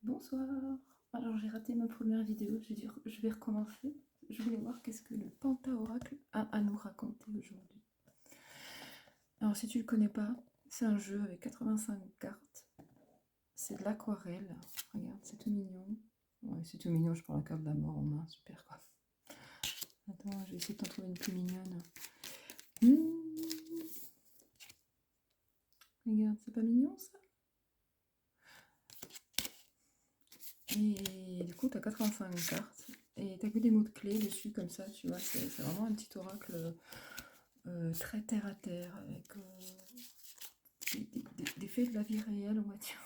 Bonsoir. Alors j'ai raté ma première vidéo, je vais recommencer. Je voulais voir qu'est-ce que le Penta-Oracle a à nous raconter aujourd'hui. Alors si tu le connais pas, c'est un jeu avec 85 cartes. C'est de l'aquarelle. Regarde, c'est tout mignon. Ouais, c'est tout mignon, je prends la carte de la mort en main, super quoi. Attends, je vais essayer de t'en trouver une plus mignonne. Regarde, c'est pas mignon ça? Et du coup, tu as 85 cartes et tu as que des mots de clés dessus, comme ça, tu vois. C'est vraiment un petit oracle très terre à terre, avec des faits de la vie réelle, on va dire.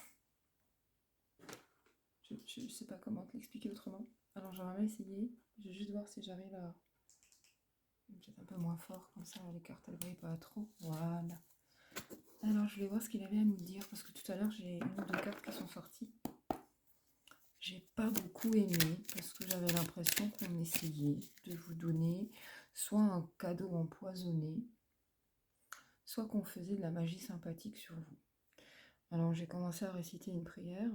Je sais pas comment te l'expliquer autrement. Alors, j'aimerais bien essayer. Je vais juste voir si j'arrive à. Peut-être un peu moins fort, comme ça, les cartes elles brillent pas trop. Voilà. Alors, je vais voir ce qu'il avait à nous dire, parce que tout à l'heure, j'ai une ou deux cartes qui sont sorties. J'ai pas beaucoup aimé parce que j'avais l'impression qu'on essayait de vous donner soit un cadeau empoisonné, soit qu'on faisait de la magie sympathique sur vous. Alors j'ai commencé à réciter une prière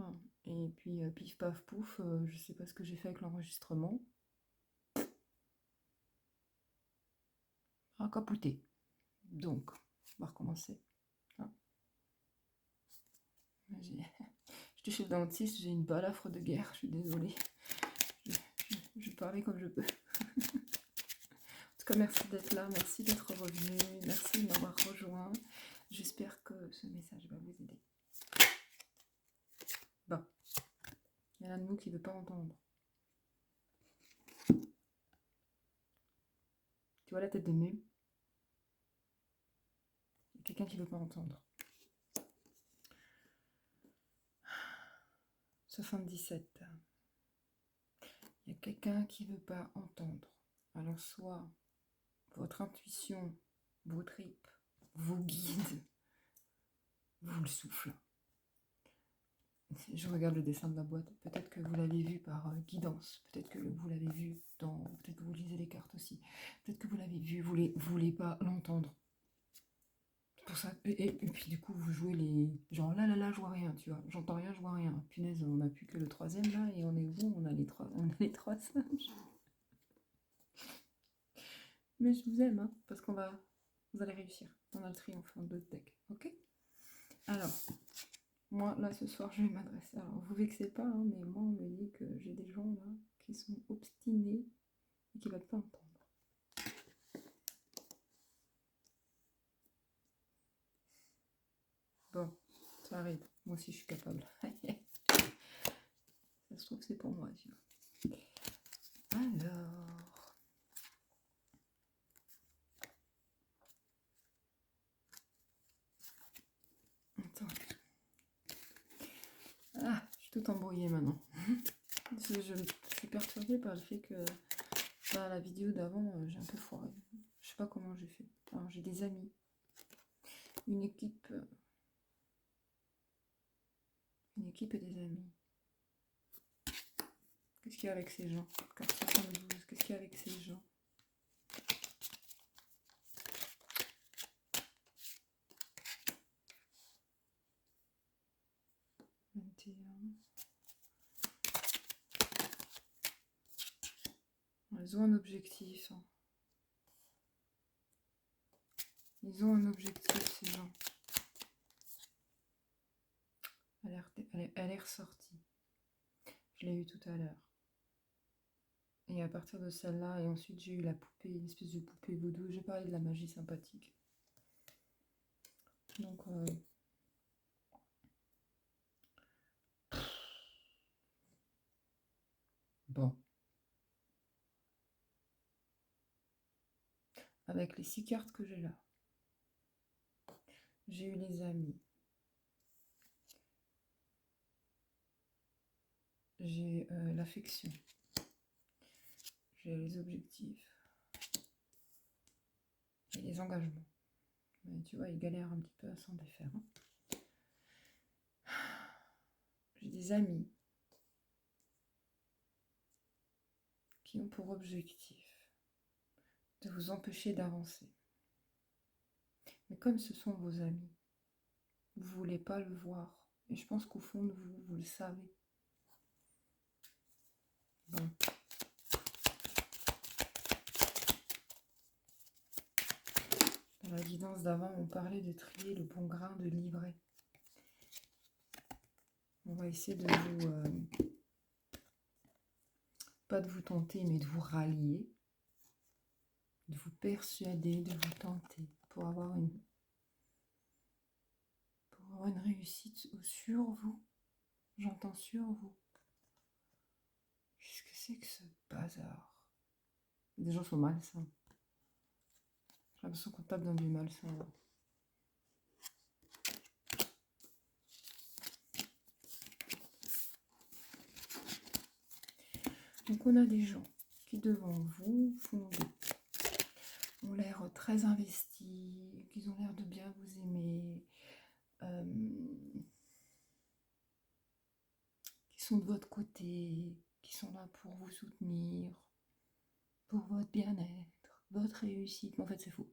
et puis pif paf pouf, je sais pas ce que j'ai fait avec l'enregistrement. Ah, capoté. Donc, on va recommencer. Ah. J'étais chez le dentiste, j'ai une balafre de guerre, je suis désolée. Je parlais comme je peux. En tout cas, merci d'être là, merci d'être revenu, merci de m'avoir rejoint. J'espère que ce message va vous aider. Bon, il y en a de nous qui ne veut pas entendre. Tu vois la tête de mule? Il y a quelqu'un qui ne veut pas entendre. 77. Il y a quelqu'un qui ne veut pas entendre. Alors soit votre intuition, vos tripes, vous guide, vous le souffle. Je regarde le dessin de la boîte. Peut-être que vous l'avez vu par guidance. Peut-être que vous l'avez vu dans... Peut-être que vous lisez les cartes aussi. Peut-être que vous l'avez vu, vous ne voulez pas l'entendre. Pour ça, et puis du coup, vous jouez les... Genre là, je vois rien, tu vois. J'entends rien, je vois rien. Punaise, on n'a plus que le troisième là, et on est où? On a les trois singes. Mais je vous aime, hein, parce vous allez réussir. On a le triomphe en deux decks, ok? Alors, moi, là, ce soir, je vais m'adresser. Alors, vous vexez pas, hein, mais moi, on me dit que j'ai des gens, là, qui sont obstinés et qui ne veulent pas entendre. Bon, ça arrive. Moi aussi, je suis capable. Ça se trouve, c'est pour moi, tu vois. Alors... Attends. Ah, je suis tout embrouillée maintenant. Je suis perturbée par le fait que la vidéo d'avant, j'ai un peu foiré. Je sais pas comment j'ai fait. Alors, j'ai des amis. Une équipe et des amis. Qu'est-ce qu'il y a avec ces gens? Carte 72, qu'est-ce qu'il y a avec ces gens? Ils ont un objectif. Hein. Ils ont un objectif, ces gens. Elle est ressortie. Je l'ai eu tout à l'heure. Et à partir de celle-là, et ensuite j'ai eu la poupée, une espèce de poupée vaudou. J'ai parlé de la magie sympathique. Donc, bon. Avec les 6 cartes que j'ai là, j'ai eu les amis. J'ai l'affection. J'ai les objectifs. Et les engagements. Mais tu vois, ils galèrent un petit peu à s'en défaire. Hein. J'ai des amis qui ont pour objectif de vous empêcher d'avancer. Mais comme ce sont vos amis, vous ne voulez pas le voir. Et je pense qu'au fond de vous, vous le savez. Bon. Dans la guidance d'avant, on parlait de trier le bon grain de livret. On va essayer de vous... pas de vous tenter, mais de vous rallier. De vous persuader, de vous tenter pour avoir une réussite sur vous. J'entends sur vous. Qu'est-ce que c'est que ce bazar? Les gens sont malsains. J'ai l'impression qu'on tape dans du malsain. Là. Donc on a des gens qui devant vous ont l'air très investis, qu'ils ont l'air de bien vous aimer, qui sont de votre côté, qui sont là pour vous soutenir, pour votre bien-être, votre réussite. Mais en fait, c'est faux.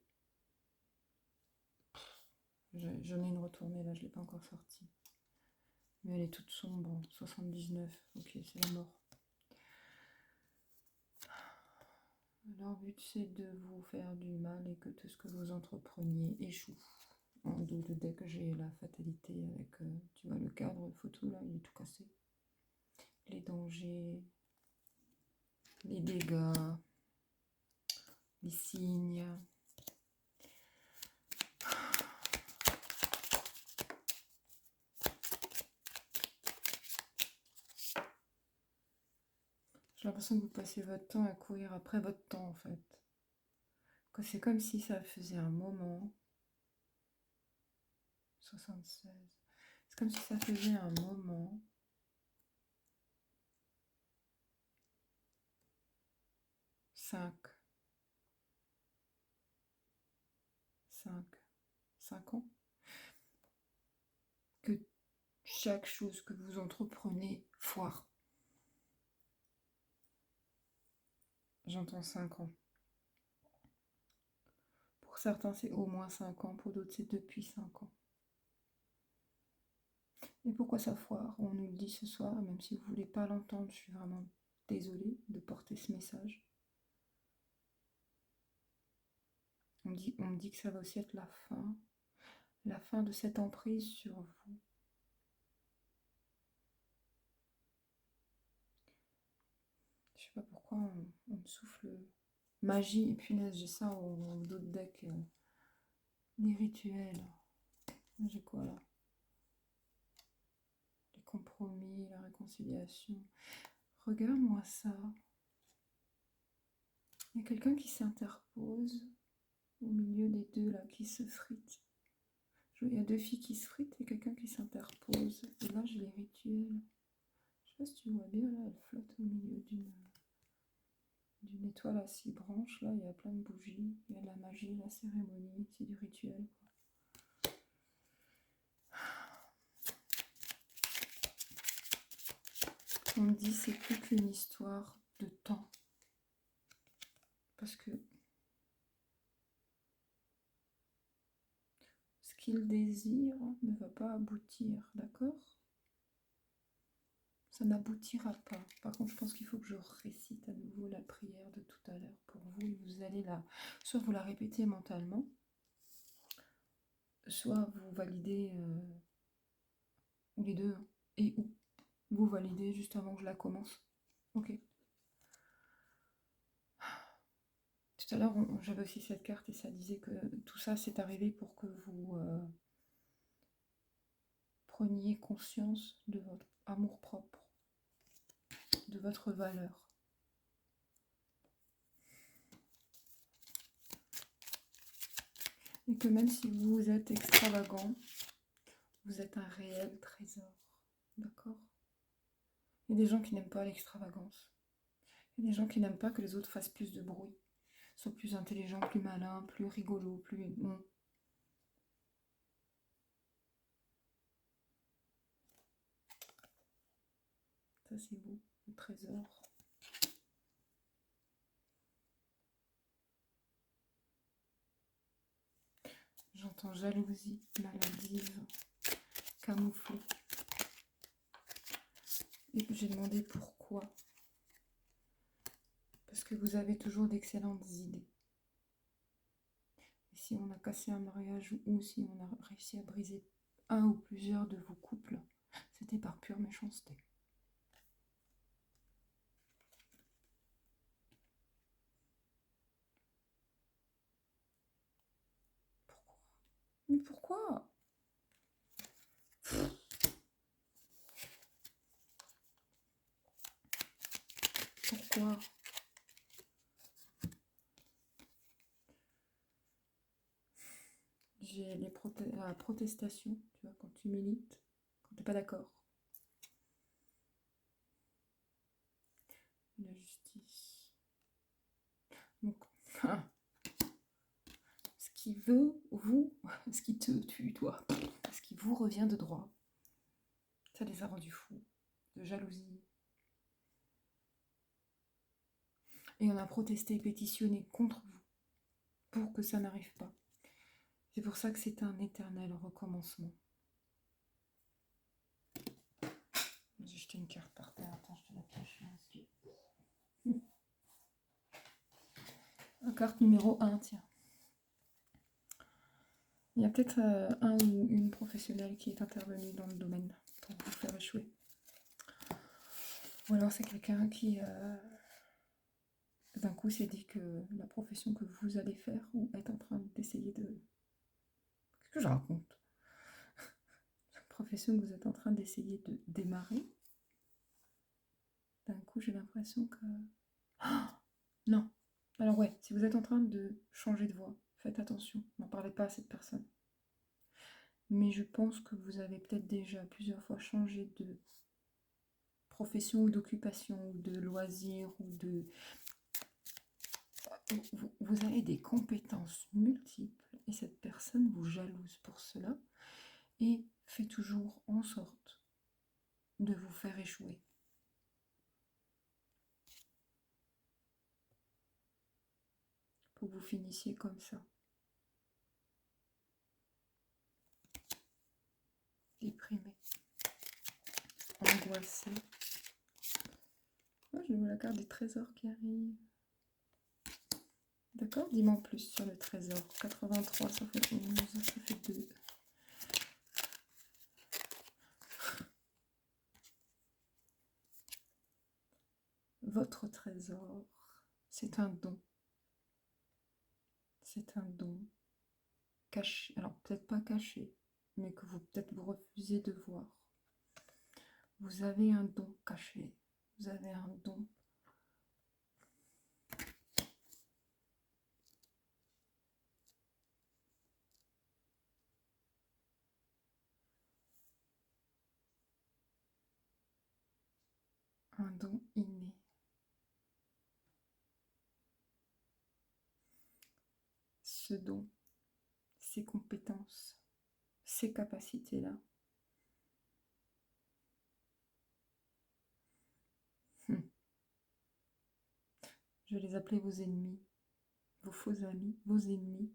J'en ai une retournée là, je ne l'ai pas encore sortie. Mais elle est toute sombre, 79. Ok, c'est la mort. Leur but, c'est de vous faire du mal et que tout ce que vous entrepreniez échoue. En dos de deck, j'ai la fatalité avec, tu vois, le cadre photo là, il est tout cassé. Les dangers, les dégâts, les signes. J'ai l'impression que vous passez votre temps à courir après votre temps en fait. C'est comme si ça faisait un moment. 76. C'est comme si ça faisait un moment. 5 ans. Que chaque chose que vous entreprenez foire. J'entends 5 ans. Pour certains, c'est au moins 5 ans. Pour d'autres, c'est depuis 5 ans. Et pourquoi ça foire? On nous le dit ce soir, même si vous ne voulez pas l'entendre, je suis vraiment désolée de porter ce message. On me dit que ça va aussi être la fin de cette emprise sur vous. Je sais pas pourquoi on me souffle magie, et punaise, j'ai ça au dos de deck. Les rituels. J'ai quoi là? Les compromis, la réconciliation. Regarde-moi ça. Il y a quelqu'un qui s'interpose au milieu des deux là, qui se fritent. Il y a deux filles qui se fritent et quelqu'un qui s'interpose. Et là, j'ai les rituels. Je sais pas si tu vois bien, là, elle flotte au milieu d'une étoile à 6 branches. Là, il y a plein de bougies. Il y a de la magie, la cérémonie. C'est du rituel, quoi. On me dit c'est plus qu'une histoire de temps. Parce que ce qu'il désire ne va pas aboutir, d'accord? Ça n'aboutira pas. Par contre, je pense qu'il faut que je récite à nouveau la prière de tout à l'heure pour vous. Et vous allez soit vous la répétez mentalement, soit vous validez, ou les deux, et ou vous validez juste avant que je la commence. Ok. Tout à l'heure, j'avais aussi cette carte et ça disait que tout ça s'est arrivé pour que vous preniez conscience de votre amour-propre, de votre valeur. Et que même si vous êtes extravagant, vous êtes un réel trésor. D'accord? Il y a des gens qui n'aiment pas l'extravagance. Il y a des gens qui n'aiment pas que les autres fassent plus de bruit, soient plus intelligents, plus malins, plus rigolos, plus... Non. Ça c'est beau, le trésor. J'entends jalousie maladive, camouflée. Et j'ai demandé pourquoi. Parce que vous avez toujours d'excellentes idées. Et si on a cassé un mariage ou si on a réussi à briser un ou plusieurs de vos couples, c'était par pure méchanceté. Pourquoi? Mais pourquoi? Pourquoi? J'ai la protestation, tu vois, quand tu milites, quand t'es pas d'accord. La justice. Donc, ce qui veut, vous, ce qui te tue, toi, ce qui vous revient de droit, ça les a rendus fous, de jalousie. Et on a protesté et pétitionné contre vous pour que ça n'arrive pas. C'est pour ça que c'est un éternel recommencement. J'ai jeté une carte par terre, attends, je te la cache. La carte numéro 1, tiens. Il y a peut-être un ou une professionnelle qui est intervenue dans le domaine pour vous faire échouer. Ou alors c'est quelqu'un qui d'un coup s'est dit que la profession que vous allez faire ou est en train d'essayer de... Qu'est-ce que je raconte? La profession que vous êtes en train d'essayer de démarrer, d'un coup j'ai l'impression que... Non. Alors ouais, si vous êtes en train de changer de voie, faites attention, n'en parlez pas à cette personne. Mais je pense que vous avez peut-être déjà plusieurs fois changé de profession ou d'occupation ou de loisirs ou de... Vous avez des compétences multiples et cette personne vous jalouse pour cela et fait toujours en sorte de vous faire échouer. Pour que vous finissiez comme ça. Déprimé. Angoissé. Moi, je vois la carte des trésors qui arrive. D'accord? Dis-moi en plus sur le trésor. 83, ça fait 11, ça fait 2. Votre trésor, c'est un don. C'est un don caché. Alors, peut-être pas caché, mais que vous peut-être vous refusez de voir. Vous avez un don caché. Vous avez un don. Un don inné. Ce don, ces compétences, ces capacités-là. Je vais les appeler vos ennemis, vos faux amis, vos ennemis.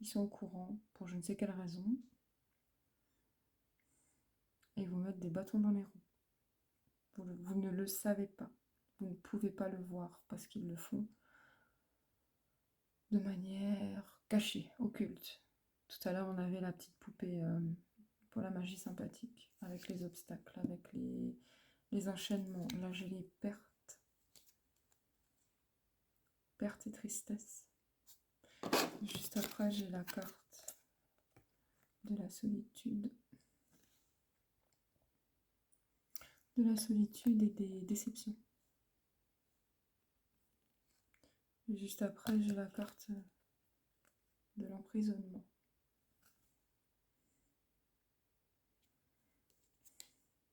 Ils sont au courant pour je ne sais quelle raison. Et vous mettent des bâtons dans les roues. Vous ne le savez pas. Vous ne pouvez pas le voir parce qu'ils le font de manière cachée, occulte. Tout à l'heure, on avait la petite poupée pour la magie sympathique, avec les obstacles, avec les enchaînements. Là, j'ai les pertes. Perte et tristesse. Juste après, j'ai la carte de la solitude. De la solitude et des déceptions. Et juste après, j'ai la carte de l'emprisonnement.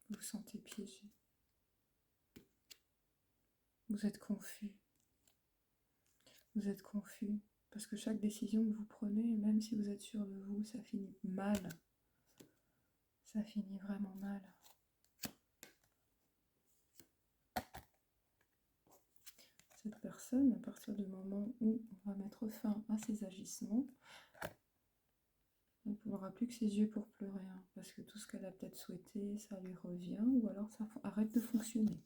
Vous vous sentez piégé. Vous êtes confus. Vous êtes confus. Parce que chaque décision que vous prenez, même si vous êtes sûr de vous, ça finit mal. Ça finit vraiment mal. Cette personne, à partir du moment où on va mettre fin à ses agissements, elle ne pourra plus que ses yeux pour pleurer. Hein, parce que tout ce qu'elle a peut-être souhaité, ça lui revient, ou alors ça arrête de fonctionner.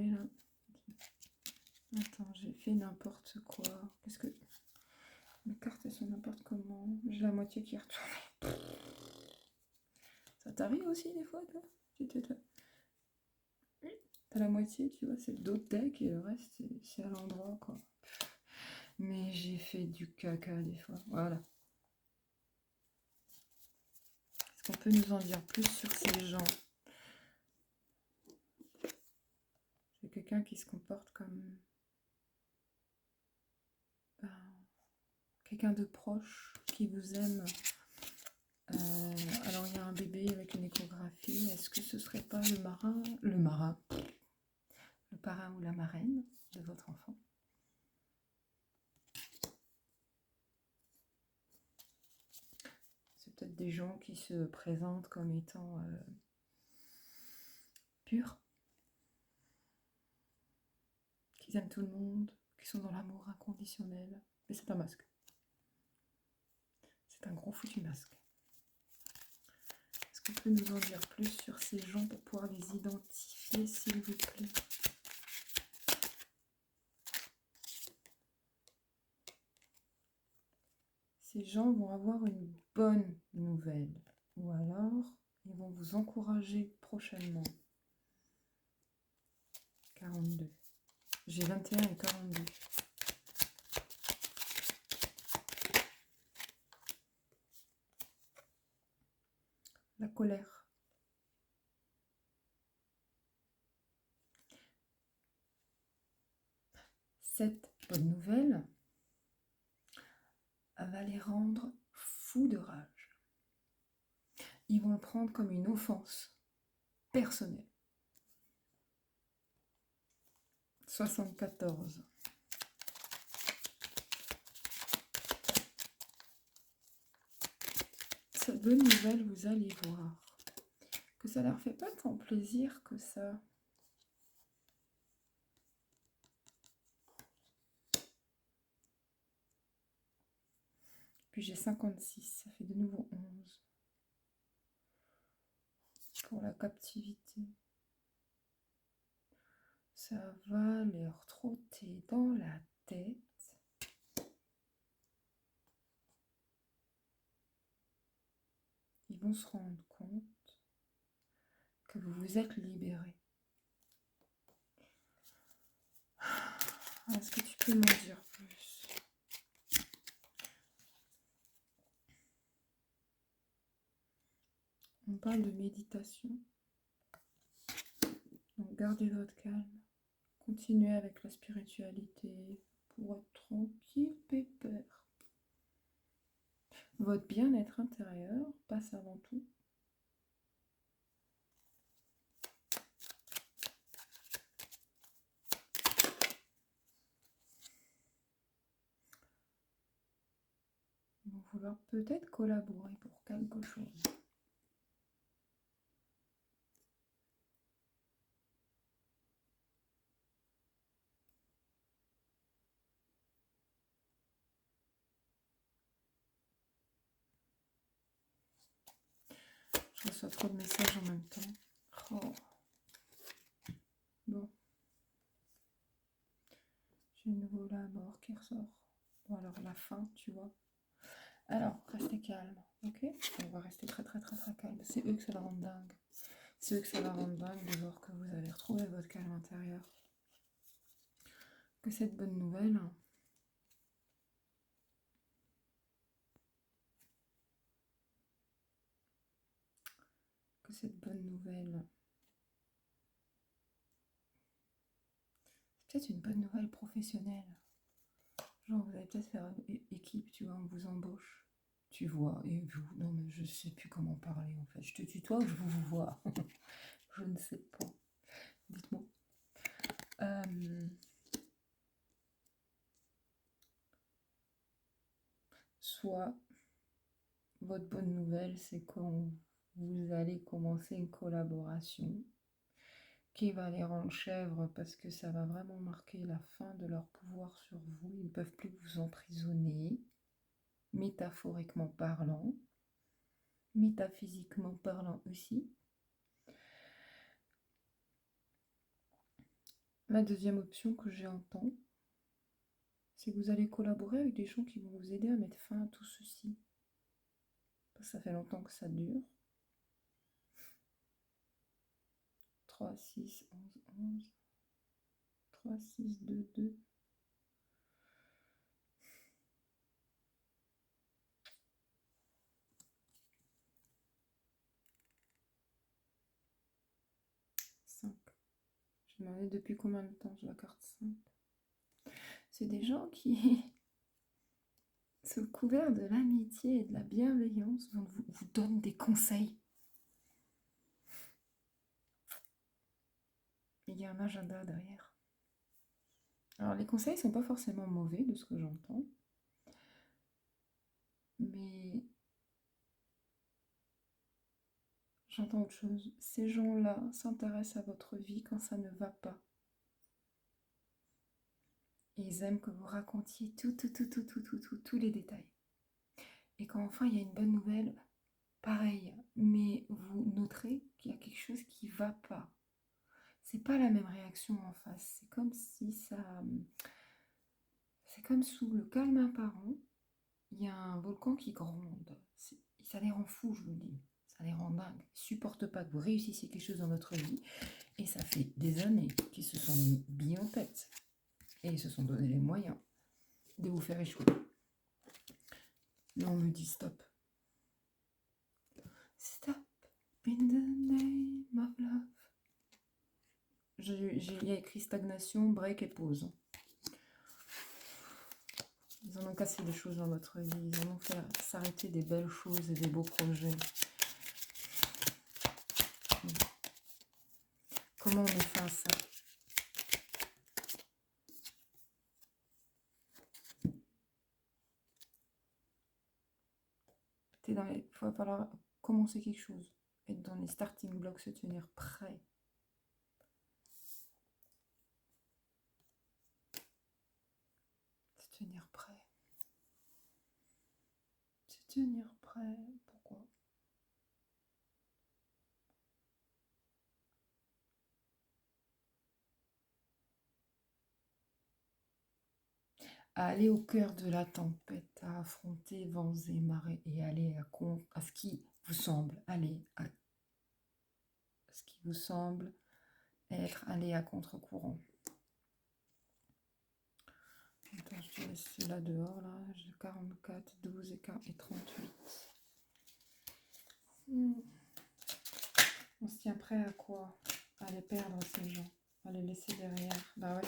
gérer là. Attends, j'ai fait n'importe quoi. Qu'est-ce que... Mes cartes, elles sont n'importe comment. J'ai la moitié qui est retournée. Ça t'arrive aussi des fois, toi? T'as la moitié, tu vois, c'est le dos de deck et le reste, c'est à l'endroit, quoi. Mais j'ai fait du caca des fois. Voilà. Est-ce qu'on peut nous en dire plus sur ces gens? C'est quelqu'un qui se comporte comme... quelqu'un de proche, qui vous aime. Alors il y a un bébé avec une échographie. Est-ce que ce serait pas le marin, le parrain ou la marraine de votre enfant? C'est peut-être des gens qui se présentent comme étant purs, qui aiment tout le monde, qui sont dans l'amour inconditionnel. Mais c'est un masque. C'est un gros foutu masque. Est-ce qu'on peut nous en dire plus sur ces gens pour pouvoir les identifier, s'il vous plaît? Ces gens vont avoir une bonne nouvelle. Ou alors, ils vont vous encourager prochainement. 42. J'ai 21 et 42. La colère. Cette bonne nouvelle va les rendre fous de rage. Ils vont le prendre comme une offense personnelle. 74. Cette bonne nouvelle, vous allez voir que ça leur fait pas tant plaisir que ça. Puis j'ai 56, ça fait de nouveau 11. Pour la captivité. Ça va leur trotter dans la tête. Ils vont se rendre compte que vous vous êtes libéré. Est-ce que tu peux m'en dire plus? On parle de méditation. Donc gardez votre calme. Continuez avec la spiritualité pour être tranquille, pépère. Votre bien-être intérieur passe avant tout. Ils vont vouloir peut-être collaborer pour quelque chose. Je reçois trop de messages en même temps. Oh. Bon. J'ai de nouveau la mort qui ressort. Bon, alors la fin, tu vois. Alors, restez calme, ok? On va rester très très très très calme. C'est eux que ça va rendre dingue. C'est eux que ça va rendre dingue de voir que vous avez retrouvé votre calme intérieur. Que cette bonne nouvelle... cette bonne nouvelle. C'est peut-être une bonne nouvelle professionnelle. Genre, vous allez peut-être faire une équipe, tu vois, on vous embauche. Tu vois, et vous, non mais je sais plus comment parler en fait. Je te tutoie ou je vous vois? Je ne sais pas. Dites-moi. Soit, votre bonne nouvelle, c'est quand vous allez commencer une collaboration qui va les rendre chèvres parce que ça va vraiment marquer la fin de leur pouvoir sur vous. Ils ne peuvent plus vous emprisonner, métaphoriquement parlant, métaphysiquement parlant aussi. La deuxième option que j'entends, c'est que vous allez collaborer avec des gens qui vont vous aider à mettre fin à tout ceci. Parce que ça fait longtemps que ça dure. 3, 6, 11, 11. 3, 6, 2, 2. Je me demandais depuis combien de temps j'ai la carte 5. C'est des gens qui, sous le couvert de l'amitié et de la bienveillance, vous donnent des conseils. Il y a un agenda derrière. Alors les conseils ne sont pas forcément mauvais de ce que j'entends. Mais j'entends autre chose. Ces gens-là s'intéressent à votre vie quand ça ne va pas. Et ils aiment que vous racontiez tous les détails. Et quand enfin il y a une bonne nouvelle, pareil. Mais vous noterez qu'il y a quelque chose qui ne va pas. C'est pas la même réaction en face. C'est comme si ça... C'est comme sous le calme apparent, il y a un volcan qui gronde. Ça les rend fous, je vous le dis. Ça les rend dingues. Ils ne supportent pas que vous réussissiez quelque chose dans votre vie. Et ça fait des années qu'ils se sont mis billes en tête. Et ils se sont donné les moyens de vous faire échouer. Mais on me dit stop. Stop in the name of love. Il y a écrit stagnation, break et pause. Ils en ont cassé des choses dans votre vie. Ils en ont fait s'arrêter des belles choses et des beaux projets. Comment on met fin à ça? Il va falloir commencer quelque chose. Être dans les starting blocks, se tenir prêt. Se tenir prêt. Se tenir prêt. Pourquoi? À aller au cœur de la tempête, à affronter vents et marées et aller à ce qui vous semble aller à ce qui vous semble être aller à contre-courant. Attends, je te laisse celui-là dehors, là. J'ai 44, 12 et 38. On se tient prêt à quoi? À les perdre, ces gens. À les laisser derrière. Bah ouais,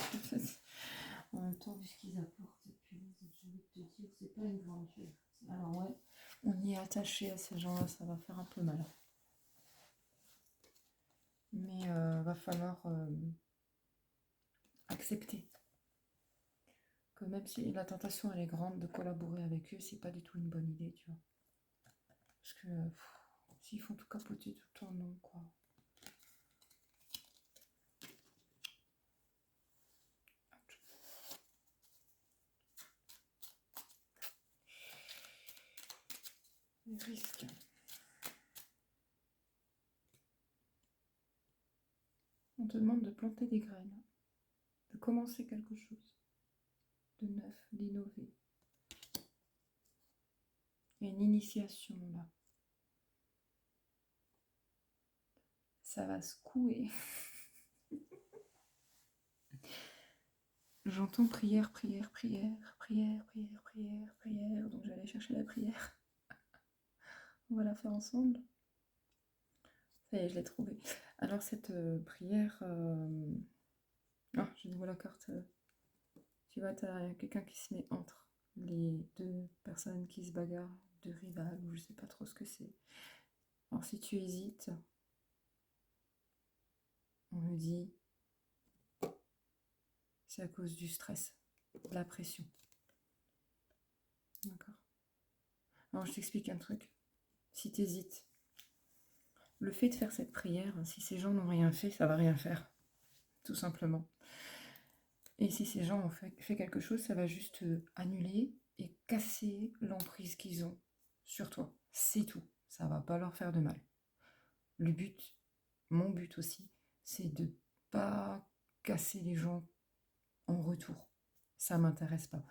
en même temps, vu ce qu'ils apportent, j'ai envie de te dire, c'est pas une grande chose. Alors ouais, on y est attaché à ces gens-là, ça va faire un peu mal. Mais va falloir accepter que même si la tentation elle est grande de collaborer avec eux, c'est pas du tout une bonne idée, tu vois. Parce que s'ils font tout capoter tout le temps, non, quoi. Les risques. On te demande de planter des graines, de commencer quelque chose, de neuf, d'innover. Il y a une initiation là. Ça va secouer. J'entends prière, prière, prière, prière, prière, prière, prière. Donc j'allais chercher la prière. On va la faire ensemble. Ça y est, je l'ai trouvée. Alors cette prière... Ah, je vois la carte. Tu vois, tu as quelqu'un qui se met entre les deux personnes qui se bagarrent, deux rivales, ou je sais pas trop ce que c'est. Alors si tu hésites, on me dit c'est à cause du stress, de la pression. D'accord. Alors je t'explique un truc. Si tu hésites, le fait de faire cette prière, si ces gens n'ont rien fait, ça va rien faire. Tout simplement. Et si ces gens ont fait quelque chose, ça va juste annuler et casser l'emprise qu'ils ont sur toi. C'est tout. Ça va pas leur faire de mal. Le but, mon but aussi, c'est de pas casser les gens en retour. Ça m'intéresse pas.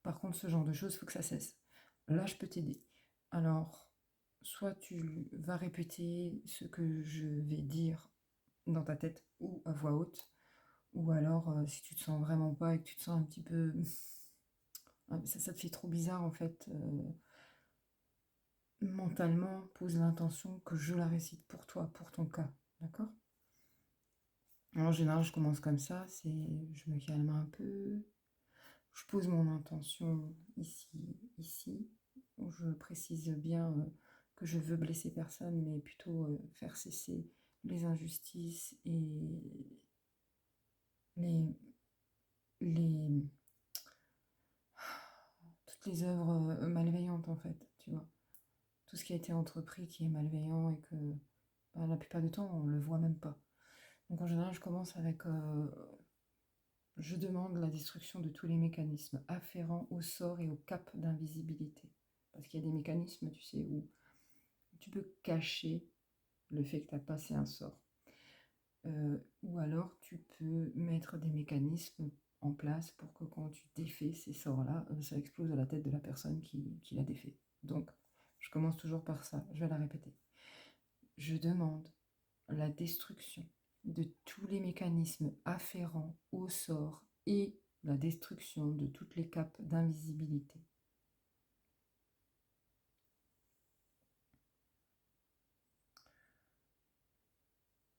Par contre, ce genre de choses, il faut que ça cesse. Là, je peux t'aider. Alors, soit tu vas répéter ce que je vais dire dans ta tête ou à voix haute, ou alors, si tu te sens vraiment pas et que tu te sens un petit peu... ça te fait trop bizarre, en fait, mentalement, pose l'intention que je la récite pour toi, pour ton cas. D'accord? En général, je commence comme ça, je me calme un peu, je pose mon intention ici, où je précise bien que je veux blesser personne, mais plutôt faire cesser les injustices et les, les, toutes les œuvres malveillantes en fait, tu vois. Tout ce qui a été entrepris qui est malveillant et que la plupart du temps on le voit même pas. Donc en général, je commence avec je demande la destruction de tous les mécanismes afférents au sort et au cap d'invisibilité. Parce qu'il y a des mécanismes, tu sais, où tu peux cacher le fait que tu as passé un sort. Ou alors tu peux mettre des mécanismes en place pour que quand tu défais ces sorts-là, ça explose à la tête de la personne qui l'a défait. Donc, je commence toujours par ça, je vais la répéter. Je demande la destruction de tous les mécanismes afférents au sort et la destruction de toutes les capes d'invisibilité.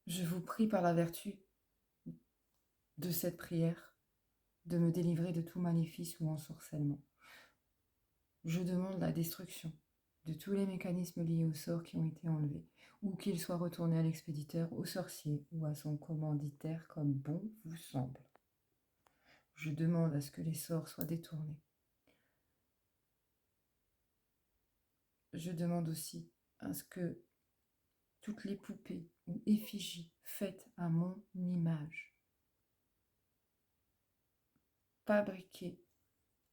Je vous prie par la vertu de cette prière de me délivrer de tout maléfice ou ensorcellement. Je demande la destruction de tous les mécanismes liés au sort qui ont été enlevés, ou qu'ils soient retournés à l'expéditeur, au sorcier ou à son commanditaire comme bon vous semble. Je demande à ce que les sorts soient détournés. Je demande aussi à ce que toutes les poupées ou effigies faites à mon image, fabriquées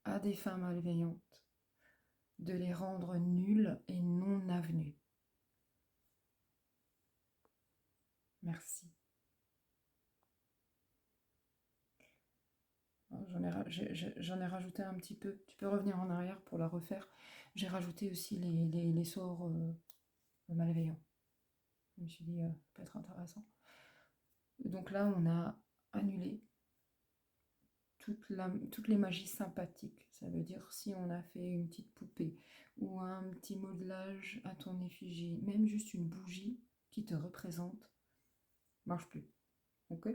à des fins malveillantes, de les rendre nulles et non avenues. Merci. J'en ai rajouté un petit peu. Tu peux revenir en arrière pour la refaire. J'ai rajouté aussi les sorts malveillants. Je me suis dit, ça peut être intéressant. Donc là, on a annulé toutes les magies sympathiques. Ça veut dire si on a fait une petite poupée ou un petit modelage à ton effigie, même juste une bougie qui te représente, marche plus. Ok?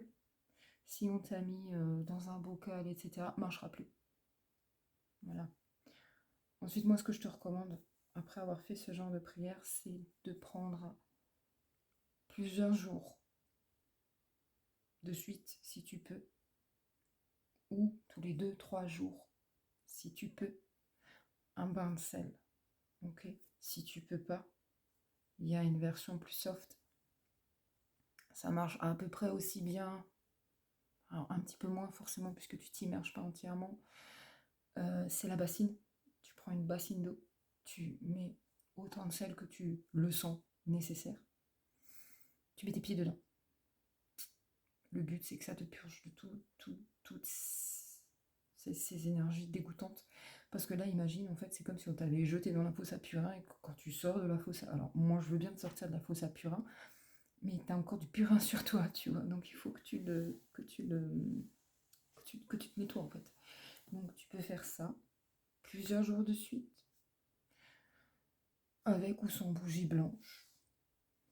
Si on t'a mis dans un bocal, etc., marchera plus. Voilà. Ensuite, moi, ce que je te recommande, après avoir fait ce genre de prière, c'est de prendre plusieurs jours de suite, si tu peux, ou tous les 2-3 jours, si tu peux, un bain de sel. Ok? Si tu peux pas, il y a une version plus soft. Ça marche à peu près aussi bien, alors un petit peu moins forcément puisque tu t'immerges pas entièrement. C'est la bassine. Tu prends une bassine d'eau, tu mets autant de sel que tu le sens nécessaire. Tu mets tes pieds dedans. Le but, c'est que ça te purge de toutes ces énergies dégoûtantes. Parce que là, imagine, en fait, c'est comme si on t'avait jeté dans la fosse à purin et que quand tu sors de la fosse à... Alors, moi, je veux bien te sortir de la fosse à purin, mais t'as encore du purin sur toi, tu vois. Donc, il faut que tu te nettoies, en fait. Donc, tu peux faire ça plusieurs jours de suite, avec ou sans bougie blanche.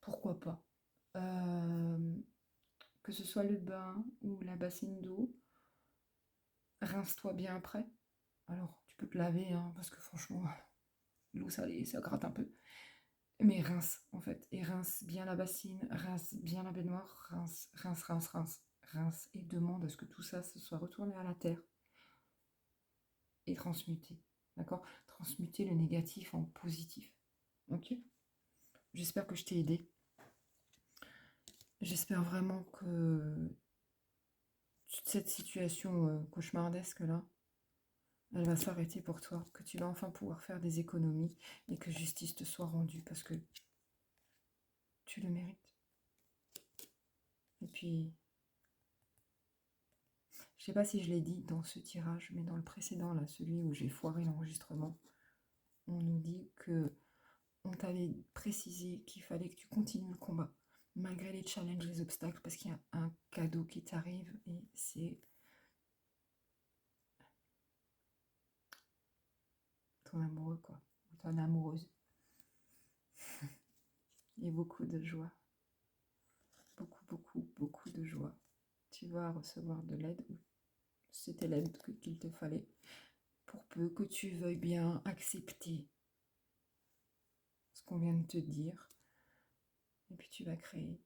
Pourquoi pas. Que ce soit le bain ou la bassine d'eau, rince-toi bien après. Alors, tu peux te laver, hein, parce que franchement, l'eau salée, ça gratte un peu. Mais rince, en fait. Et rince bien la bassine, rince bien la baignoire, rince. Et demande à ce que tout ça se soit retourné à la terre. Et transmuté. D'accord? Transmuter le négatif en positif. Ok? J'espère que je t'ai aidé. J'espère vraiment que cette situation cauchemardesque là, elle va s'arrêter pour toi, que tu vas enfin pouvoir faire des économies et que justice te soit rendue parce que tu le mérites. Et puis, Je sais pas si je l'ai dit dans ce tirage, mais dans le précédent, là, celui où j'ai foiré l'enregistrement, on nous dit que on t'avait précisé qu'il fallait que tu continues le combat, malgré les challenges, les obstacles, parce qu'il y a un cadeau qui t'arrive et c'est ton amoureux, quoi, ou ton amoureuse. Et beaucoup de joie. Beaucoup, beaucoup, beaucoup de joie. Tu vas recevoir de l'aide, ou c'était l'aide qu'il te fallait, pour peu que tu veuilles bien accepter ce qu'on vient de te dire. Et puis tu vas créer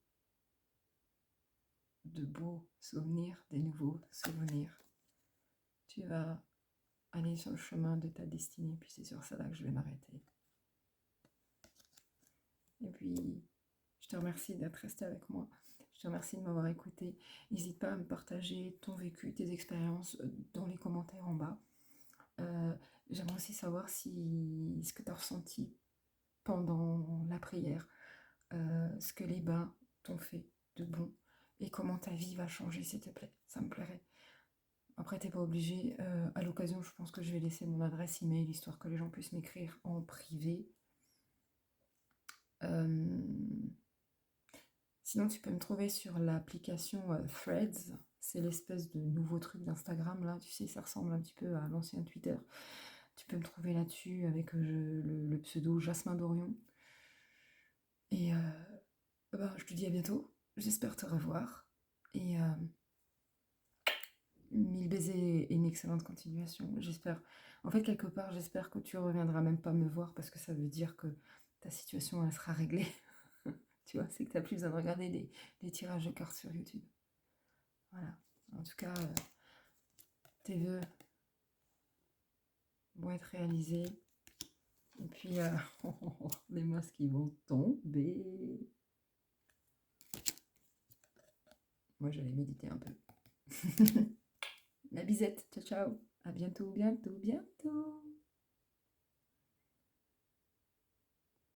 de beaux souvenirs, des nouveaux souvenirs. Tu vas aller sur le chemin de ta destinée, puis c'est sur ça là que je vais m'arrêter. Et puis, je te remercie d'être resté avec moi. Je te remercie de m'avoir écouté. N'hésite pas à me partager ton vécu, tes expériences dans les commentaires en bas. J'aimerais aussi savoir si ce que tu as ressenti pendant la prière, ce que les bains t'ont fait de bon et comment ta vie va changer, s'il te plaît. Ça me plairait. Après, t'es pas obligé. À l'occasion, je pense que je vais laisser mon adresse email histoire que les gens puissent m'écrire en privé. Sinon, tu peux me trouver sur l'application Threads. C'est l'espèce de nouveau truc d'Instagram, là. Tu sais, ça ressemble un petit peu à l'ancien Twitter. Tu peux me trouver là-dessus avec le pseudo Jasmin Dorion. Et je te dis à bientôt. J'espère te revoir. Et 1000 baisers et une excellente continuation. J'espère, en fait, quelque part, j'espère que tu reviendras même pas me voir parce que ça veut dire que ta situation, elle sera réglée. Tu vois, c'est que tu n'as plus besoin de regarder des tirages de cartes sur YouTube. Voilà. En tout cas, tes vœux vont être réalisés. Et puis, les masques qui vont tomber. Moi, j'allais méditer un peu. La bisette. Ciao, ciao. À bientôt, bientôt, bientôt.